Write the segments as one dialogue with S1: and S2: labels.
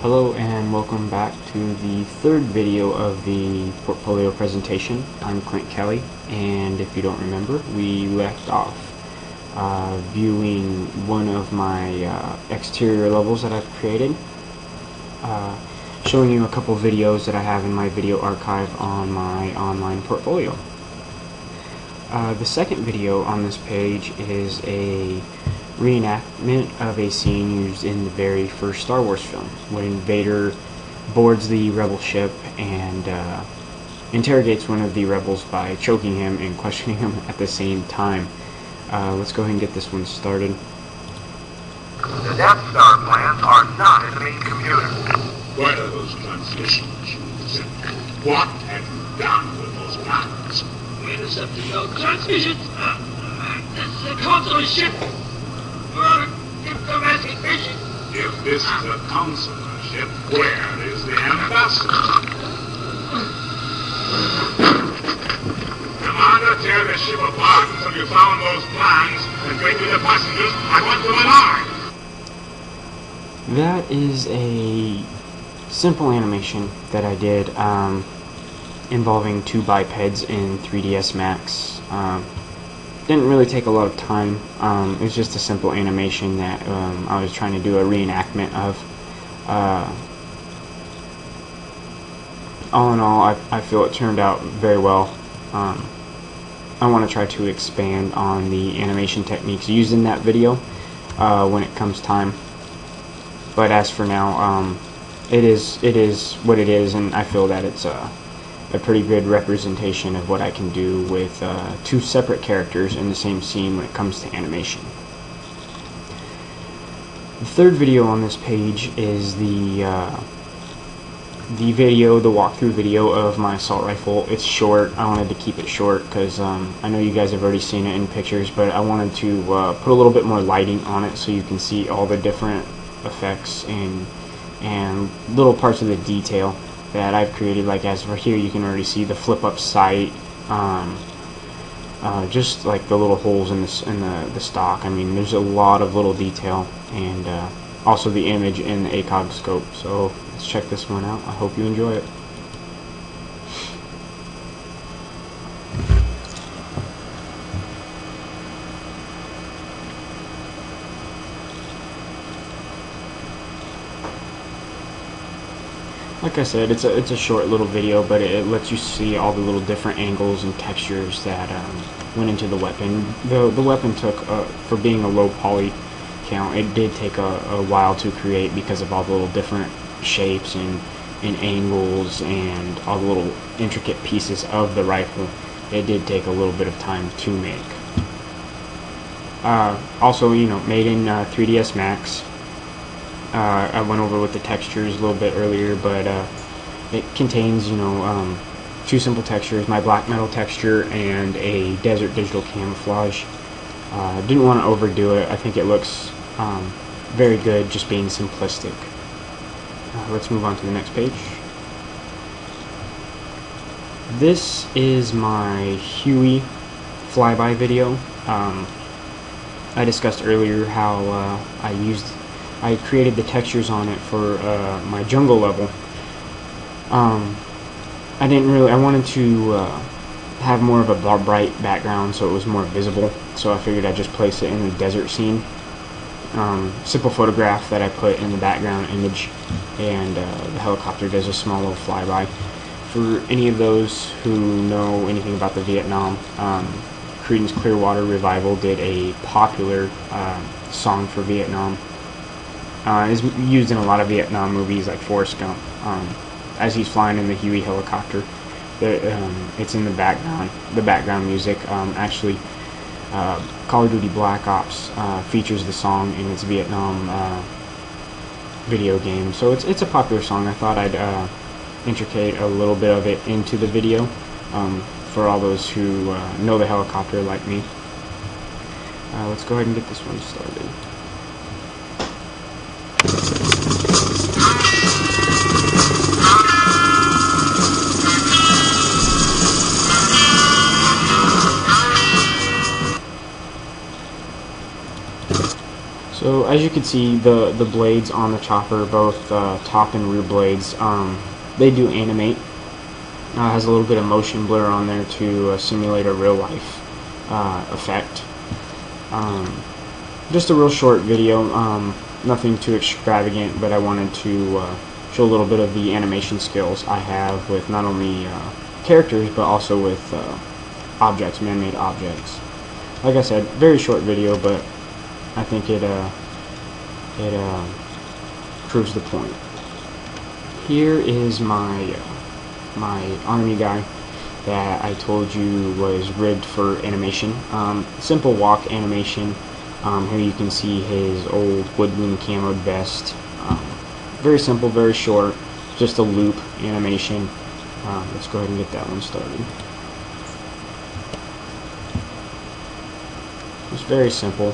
S1: Hello and welcome back to the third video of the portfolio presentation. I'm Clint Kelly, and if you don't remember, we left off viewing one of my exterior levels that I've created, showing you a couple videos that I have in my video archive on my online portfolio. The second video on this page is a reenactment of a scene used in the very first Star Wars film, when Vader boards the rebel ship and interrogates one of the rebels by choking him and questioning him at the same time. Let's go ahead and get this one started.
S2: The Death Star plans are not in the main computer.
S3: What are those transmissions you sent? What have you done with those plans?
S4: We intercepted no transmissions. This is a consular ship. We're on a diplomatic mission.
S3: If this is a consular ship, where is the ambassador? Commander, tear this ship apart until you found those plans and bring me the passengers. I want them alive.
S1: That is a simple animation that I did involving two bipeds in 3ds Max. Didn't really take a lot of time. It was just a simple animation that I was trying to do a reenactment of. All in all, I feel it turned out very well. I want to try to expand on the animation techniques used in that video when it comes time. But as for now, it is what it is, and I feel that it's a pretty good representation of what I can do with two separate characters in the same scene when it comes to animation. The third video on this page is the walkthrough video of my assault rifle. It's short. I wanted to keep it short because I know you guys have already seen it in pictures, but I wanted to put a little bit more lighting on it so you can see all the different effects and little parts of the detail that I've created. Like as for here, you can already see the flip-up sight, just like the little holes in the stock. I mean, there's a lot of little detail, and also the image in the ACOG scope. So let's check this one out. I hope you enjoy it. Like I said, it's a short little video, but it lets you see all the little different angles and textures that went into the weapon. The weapon took, for being a low poly count, it did take a while to create because of all the little different shapes and angles and all the little intricate pieces of the rifle. It did take a little bit of time to make. Also, made in 3ds Max. I went over with the textures a little bit earlier, but it contains, two simple textures, my black metal texture and a desert digital camouflage. Didn't want to overdo it. I think it looks very good just being simplistic. Let's move on to the next page. This is my Huey flyby video. I discussed earlier how I created the textures on it for my jungle level. I wanted to have more of a bright background so it was more visible, so I figured I'd just place it in the desert scene. Simple photograph that I put in the background image, and the helicopter does a small little flyby. For any of those who know anything about the Vietnam, Creedence Clearwater Revival did a popular song for Vietnam. Is used in a lot of Vietnam movies like Forrest Gump. As he's flying in the Huey helicopter, it's in the background. The background music. Actually, Call of Duty Black Ops features the song in its Vietnam video game. So it's a popular song. I thought I'd intricate a little bit of it into the video for all those who know the helicopter like me. Let's go ahead and get this one started. So So as you can see, the blades on the chopper, both top and rear blades, they do animate. Has a little bit of motion blur on there to simulate a real life effect. Just a real short video, nothing too extravagant, but I wanted to show a little bit of the animation skills I have with not only characters but also with objects, man-made objects. Like I said, very short video, but I think it proves the point. Here is my army guy that I told you was rigged for animation. Simple walk animation. Here you can see his old woodwind camoed vest. Very simple, very short, just a loop animation. Let's go ahead and get that one started. It's very simple.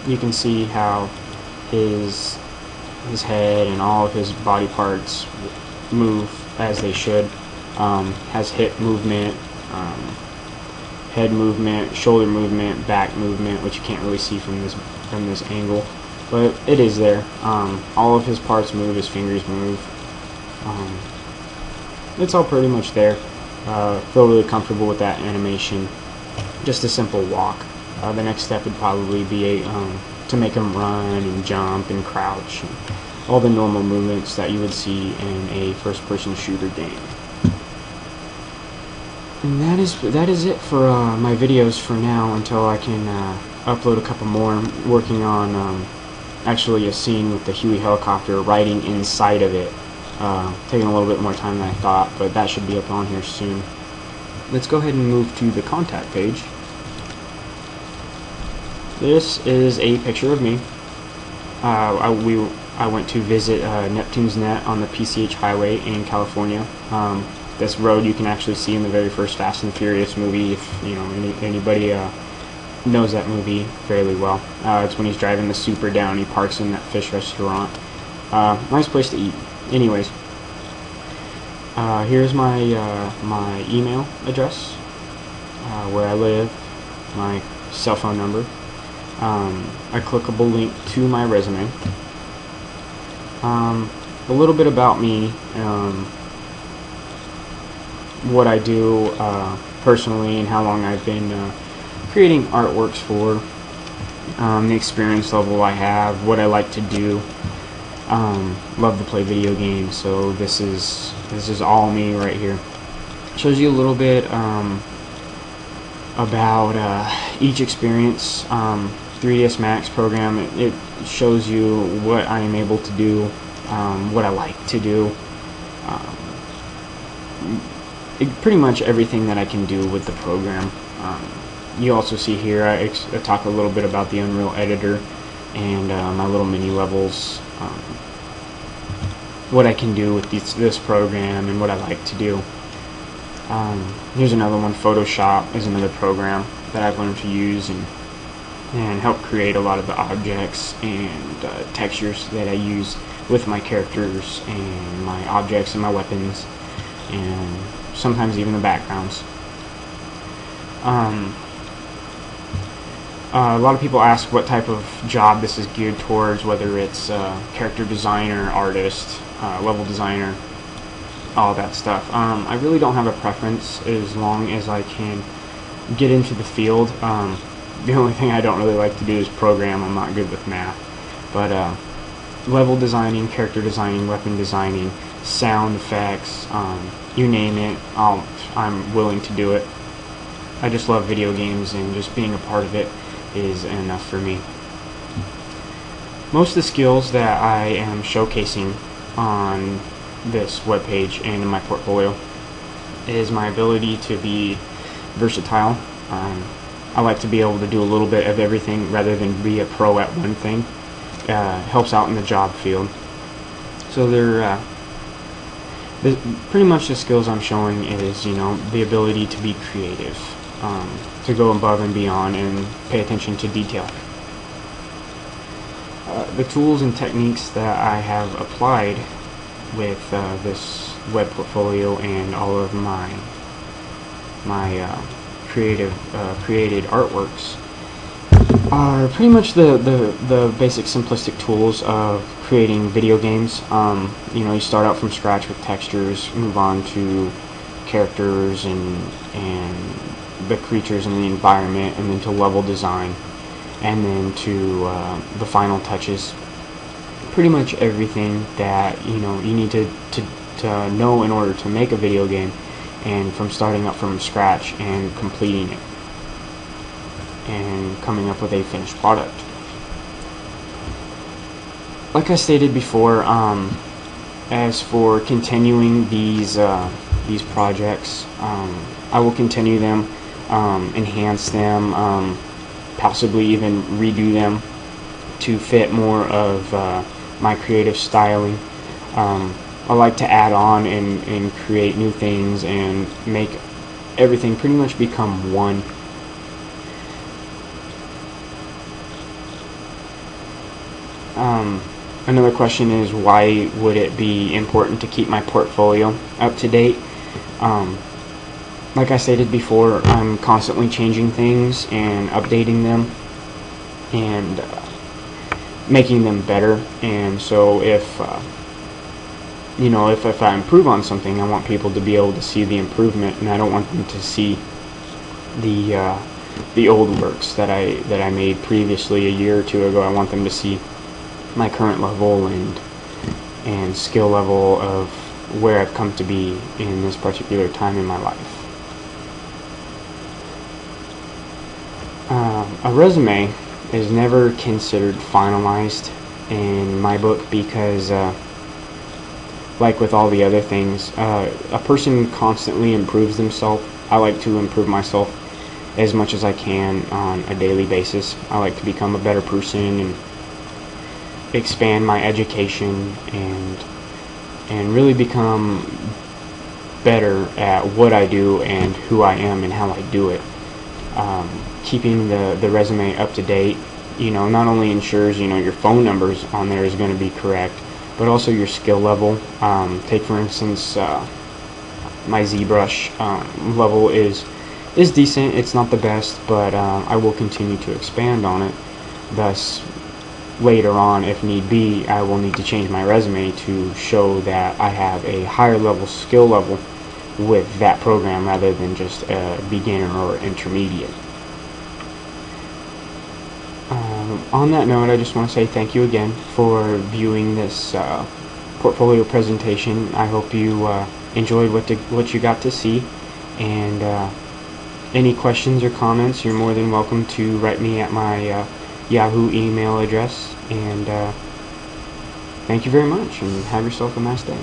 S1: You can see how his head and all of his body parts move as they should. Has hip movement, head movement, shoulder movement, back movement, which you can't really see from this angle, but it is there. All of his parts move, his fingers move. It's all pretty much there. Feel really comfortable with that animation. Just a simple walk. The next step would probably be to make him run and jump and crouch, and all the normal movements that you would see in a first-person shooter game. And that is it for my videos for now, until I can upload a couple more. I'm working on actually a scene with the Huey helicopter riding inside of it. Taking a little bit more time than I thought, but that should be up on here soon. Let's go ahead and move to the contact page. This is a picture of me. I went to visit Neptune's Net on the PCH Highway in California. This road you can actually see in the very first Fast and Furious movie, if you know anybody knows that movie fairly well. It's when he's driving the Super down, he parks in that fish restaurant. Nice place to eat. Anyways, here's my my email address, where I live, my cell phone number, a clickable link to my resume, a little bit about me, what I do personally and how long I've been creating artworks for, the experience level I have, what I like to do. Love to play video games, so this is all me right here. Shows you a little bit about each experience. 3ds Max program, it shows you what I am able to do, what I like to do, pretty much everything that I can do with the program. You also see here I talk a little bit about the Unreal Editor and my little mini levels, what I can do with this program and what I like to do. Here's another one. Photoshop is another program that I've learned to use and help create a lot of the objects and textures that I use with my characters and my objects and my weapons, and sometimes even the backgrounds. A lot of people ask what type of job this is geared towards, whether it's character designer, artist, level designer, all that stuff. I really don't have a preference as long as I can get into the field. The only thing I don't really like to do is program. I'm not good with math. But level designing, character designing, weapon designing, sound effects, you name it, I'm willing to do it. I just love video games, and just being a part of it is enough for me. Most of the skills that I am showcasing on this webpage and in my portfolio is my ability to be versatile. I like to be able to do a little bit of everything rather than be a pro at one thing. Helps out in the job field. So pretty much the skills I'm showing is, you know, the ability to be creative, to go above and beyond and pay attention to detail. The tools and techniques that I have applied with this web portfolio and all of my created artworks are pretty much the basic simplistic tools of creating video games. You know, you start out from scratch with textures, move on to characters and the creatures in the environment, and then to level design, and then to the final touches. Pretty much everything that you need to know in order to make a video game, and from starting up from scratch and completing it and coming up with a finished product. Like I stated before, as for continuing these projects, I will continue them, enhance them, possibly even redo them to fit more of my creative styling. I like to add on and create new things and make everything pretty much become one. Another question is, why would it be important to keep my portfolio up to date? Like I stated before, I'm constantly changing things and updating them and making them better. And so if if I improve on something, I want people to be able to see the improvement, and I don't want them to see the old works that I made previously a year or two ago. I want them to see my current level and skill level of where I've come to be in this particular time in my life. A resume is never considered finalized in my book because like with all the other things, a person constantly improves themselves. I like to improve myself as much as I can on a daily basis. I like to become a better person and expand my education and really become better at what I do and who I am and how I do it. Keeping the resume up to date, not only ensures your phone numbers on there is going to be correct, but also your skill level. Take for instance, my ZBrush level is decent. It's not the best, but I will continue to expand on it. Thus, later on, if need be, I will need to change my resume to show that I have a higher level skill level with that program rather than just a beginner or intermediate. On that note, I just want to say thank you again for viewing this portfolio presentation. I hope you enjoyed what you got to see, and any questions or comments, you're more than welcome to write me at my Yahoo email address. And thank you very much, and have yourself a nice day.